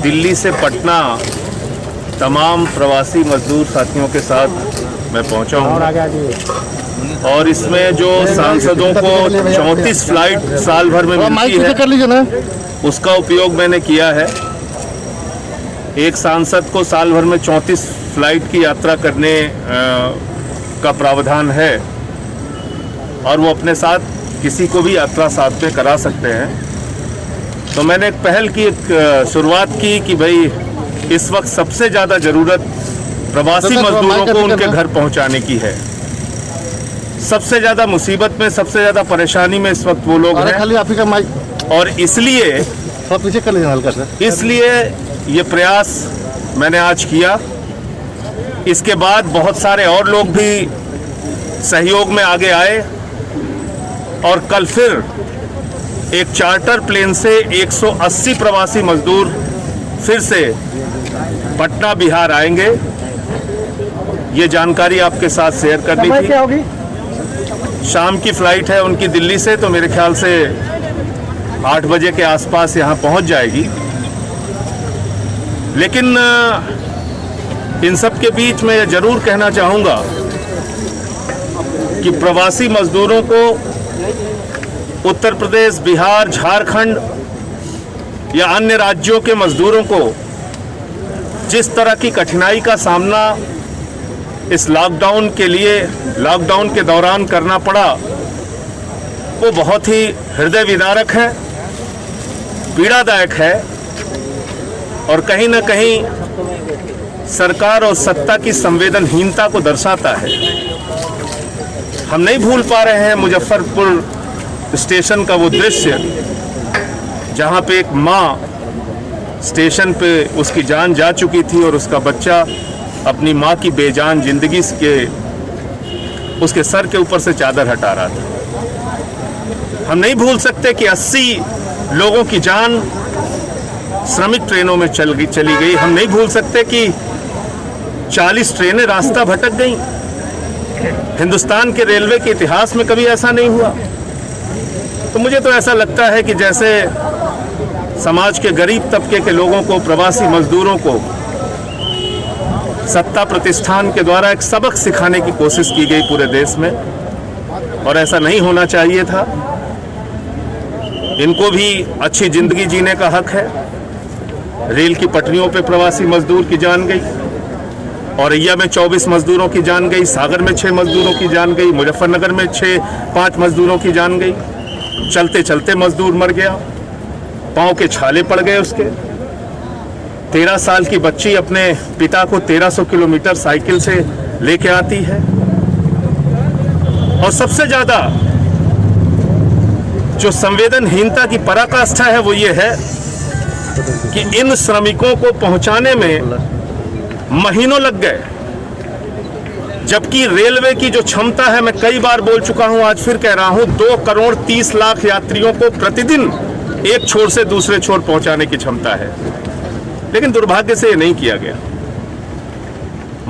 दिल्ली से पटना तमाम प्रवासी मजदूर साथियों के साथ मैं पहुंचा हूं और इसमें जो सांसदों को 34 फ्लाइट साल भर में मिलती है उसका उपयोग मैंने किया है। एक सांसद को साल भर में 34 फ्लाइट की यात्रा करने का प्रावधान है और वो अपने साथ किसी को भी यात्रा साथ में करा सकते हैं। तो मैंने एक पहल की, एक शुरुआत की कि भाई इस वक्त सबसे ज़्यादा ज़रूरत प्रवासी मजदूरों को उनके घर पहुंचाने की है। सबसे ज़्यादा मुसीबत में, सबसे ज़्यादा परेशानी में इस वक्त वो लोग हैं और इसलिए ये प्रयास मैंने आज किया। इसके बाद बहुत सारे और लोग भी सहयोग में आगे आए और कल फिर एक चार्टर प्लेन से 180 प्रवासी मजदूर फिर से पटना बिहार आएंगे। ये जानकारी आपके साथ शेयर करनी थी। क्या होगी? शाम की फ्लाइट है उनकी दिल्ली से, तो मेरे ख्याल से 8 बजे के आसपास यहाँ पहुँच जाएगी। लेकिन इन सब के बीच में ये जरूर कहना चाहूँगा कि प्रवासी मजदूरों को उत्तर प्रदेश, बिहार, झारखंड या अन्य राज्यों के मजदूरों को जिस तरह की कठिनाई का सामना इस लॉकडाउन के दौरान करना पड़ा, वो बहुत ही हृदय विदारक है, पीड़ादायक है और कहीं न कहीं सरकार और सत्ता की संवेदनहीनता को दर्शाता है। हम नहीं भूल पा रहे हैं मुजफ्फरपुर स्टेशन का वो दृश्य जहाँ पे एक माँ स्टेशन पे उसकी जान जा चुकी थी और उसका बच्चा अपनी माँ की बेजान जिंदगी के उसके सर के ऊपर से चादर हटा रहा था। हम नहीं भूल सकते कि 80 लोगों की जान श्रमिक ट्रेनों में चली गई। हम नहीं भूल सकते कि 40 ट्रेनें रास्ता भटक गईं। हिंदुस्तान के रेलवे के इतिहास में कभी ऐसा नहीं हुआ। तो मुझे तो ऐसा लगता है कि जैसे समाज के गरीब तबके के लोगों को, प्रवासी मजदूरों को सत्ता प्रतिष्ठान के द्वारा एक सबक सिखाने की कोशिश की गई पूरे देश में, और ऐसा नहीं होना चाहिए था। इनको भी अच्छी जिंदगी जीने का हक है। रेल की पटरियों पे प्रवासी मजदूर की जान गई, औरैया में 24 मजदूरों की जान गई, सागर में 6 मजदूरों की जान गई, मुजफ्फरनगर में 5 मजदूरों की जान गई। चलते चलते मजदूर मर गया, पांव के छाले पड़ गए उसके। 13 साल की बच्ची अपने पिता को 1300 किलोमीटर साइकिल से लेके आती है। और सबसे ज्यादा जो संवेदनहीनता की पराकाष्ठा है वो ये है कि इन श्रमिकों को पहुंचाने में महीनों लग गए, जबकि रेलवे की जो क्षमता है, मैं कई बार बोल चुका हूं, आज फिर कह रहा हूं, 2 करोड़ 30 लाख यात्रियों को प्रतिदिन एक छोर से दूसरे छोर पहुंचाने की क्षमता है। लेकिन दुर्भाग्य से ये नहीं किया गया।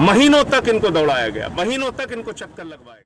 महीनों तक इनको दौड़ाया गया, महीनों तक इनको चक्कर लगवाया।